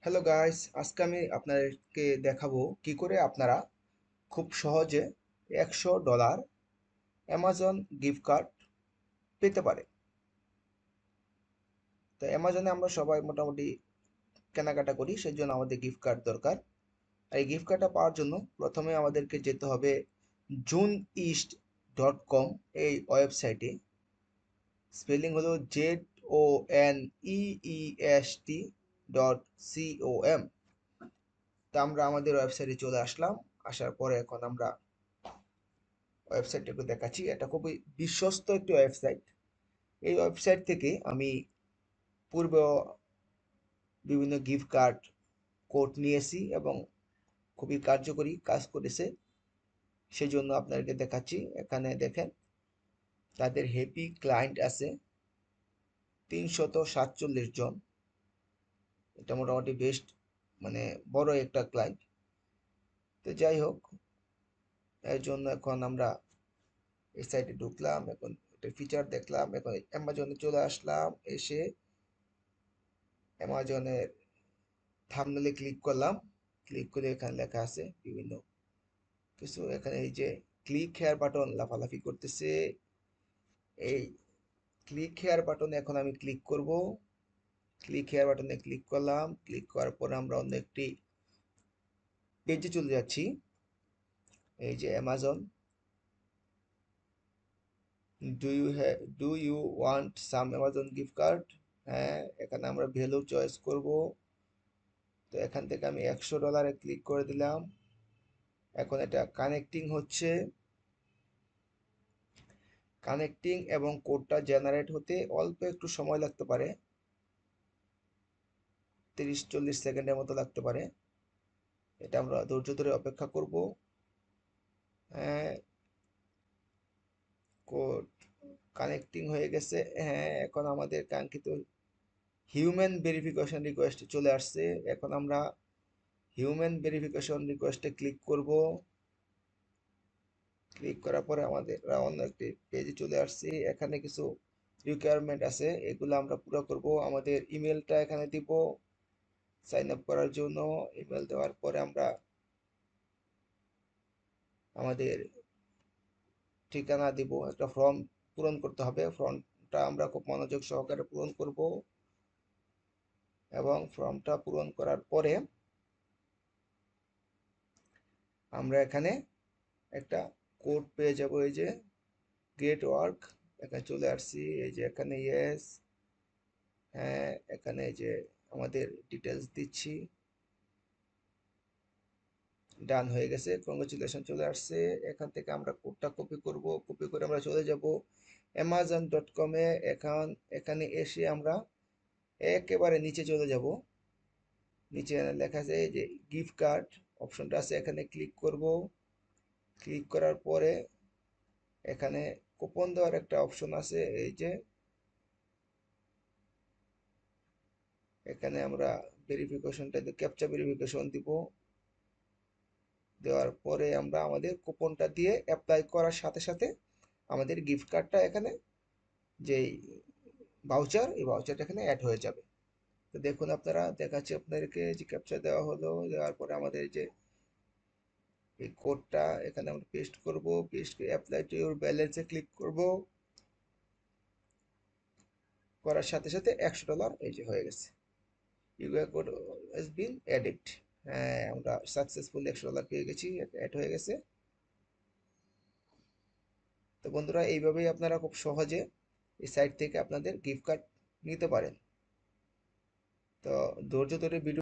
Hello guys, আজকে আমি আপনাদেরকে দেখাবো কি করে আপনারা খুব সহজে $100 অ্যামাজন গিফট কার্ড পেতে পারে। তো অ্যামাজনে আমরা সবাই মোটামুটি কেনাকাটা করি, সেই জন্য আমাদের গিফট কার্ড দরকার। আর এই গিফট কার্ডটা পাওয়ার জন্য প্রথমে আমাদেরকে যেতে হবে juneeast.com এই ওয়েবসাইটে। স্পেলিং হলো JONEEEST.com। তা আমরা আমাদের ওয়েবসাইটে চলে আসলাম। আসার পরে এখন আমরা ওয়েবসাইটটা একটু দেখাচ্ছি। এটা খুবই বিশ্বস্ত একটি ওয়েবসাইট। এই ওয়েবসাইট থেকে আমি পূর্বে বিভিন্ন গিফট কার্ড কোড নিয়েছি এবং খুবই কার্যকরী কাজ করেছে, সেই জন্য আপনাদেরকে দেখাচ্ছি। এখানে দেখেন তাদের হ্যাপি ক্লায়েন্ট আছে 347 জন। এটা মোটামুটি বেস্ট, মানে বড় একটা ক্লায়েন্ট। তো যাই হোক, এর জন্য এখন আমরা এই সাইটে ঢুকলাম, এখন এটা ফিচার দেখলাম, এখন অ্যামাজনে চলে আসলাম। এসে অ্যামাজনের থাম্বনেলে ক্লিক করলাম। ক্লিক করে এখানে লেখা আছে বিভিন্ন কিছু। এখানে এই যে ক্লিক হেয়ার বাটন লাফালাফি করতেছে, এই ক্লিক হেয়ার বাটনে এখন আমি ক্লিক করব। ক্লিক হেয়ার বাটনে ক্লিক করলাম। ক্লিক করার পর আমরা অন্য একটি পেজে চলে যাচ্ছি। এই যে Amazon, do you want some Amazon gift card. হ্যাঁ, এখানে আমরা ভ্যালু চয়েস করব। তো এখান থেকে আমি $100 ক্লিক করে দিলাম। এখন এটা কানেক্টিং হচ্ছে। কানেক্টিং এবং কোডটা জেনারেট হতে অল্প একটু সময় লাগতে পারে, 30-40 সেকেন্ডের মতো লাগতে পারে। এটা আমরা ধৈর্য ধরে অপেক্ষা করব। হ্যাঁ, কোড কানেক্টিং হয়ে গেছে। হ্যাঁ, এখন আমাদের কাঙ্ক্ষিত হিউম্যান ভেরিফিকেশন রিকোয়েস্ট চলে আসছে। এখন আমরা হিউম্যান ভেরিফিকেশন রিকোয়েস্টে ক্লিক করব। ক্লিক করার পরে আমাদের অন্য একটি পেজে চলে আসছি। এখানে কিছু রিকোয়ারমেন্ট আছে, এগুলো আমরা পুরো করব। আমাদের ইমেলটা এখানে দিব সাইন আপ করার জন্য। ইমেল দেওয়ার পরে আমরা আমাদের ঠিকানা দিব। একটা ফর্ম পূরণ করতে হবে। ফর্মটা আমরা খুব মনোযোগ সহকারে পূরণ করব এবং ফর্মটা পূরণ করার পরে আমরা এখানে একটা কোড পেয়ে যাব। এই যে গ্রেট ওয়ার্ক, এখানে চলে আসছি। এই যে এখানে ইয়েস, হ্যাঁ, এখানে এই যে আমাদের ডিটেলস দিচ্ছি। ডান হয়ে গেছে, কংগ্রেচুলেশন চলে আসছে। এখান থেকে আমরা কোডটা কপি করব। কপি করে আমরা চলে যাব amazon.com-এ। এখানে এসে আমরা একেবারে নিচে চলে যাব। নিচে লেখা আছে যে গিফট কার্ড অপশনটা আছে, এখানে ক্লিক করব। ক্লিক করার পরে এখানে কুপন দেওয়ার একটা অপশন আছে। এই যে এখানে আমরা ভেরিফিকেশনটা ক্যাপচা ভেরিফিকেশন দিব। দেওয়ার পরে আমরা আমাদের কুপনটা দিয়ে অ্যাপ্লাই করার সাথে সাথে আমাদের গিফট কার্ডটা এখানে যেই ভাউচার, এই ভাউচারটা এখানে অ্যাড হয়ে যাবে। তো দেখুন, আপনারা দেখাচ্ছি আপনাদেরকে যে ক্যাপচা দেওয়া হলো। দেওয়ার পরে আমাদের যে এই কোডটা এখানে আমরা পেস্ট করব। পেস্ট করে অ্যাপ্লাই টু ইউর ব্যালেন্সে ক্লিক করব। করার সাথে সাথে $100 এই যে হয়ে গেছে। Your code has been added. হ্যাঁ, আমরা সাকসেসফুলি $100 পেয়ে গেছি, অ্যাড হয়ে গেছে। তো বন্ধুরা, এইভাবেই আপনারা খুব সহজে এই সাইট থেকে আপনাদের গিফট কার্ড নিতে পারেন। তো ধৈর্য ধরে ভিডিও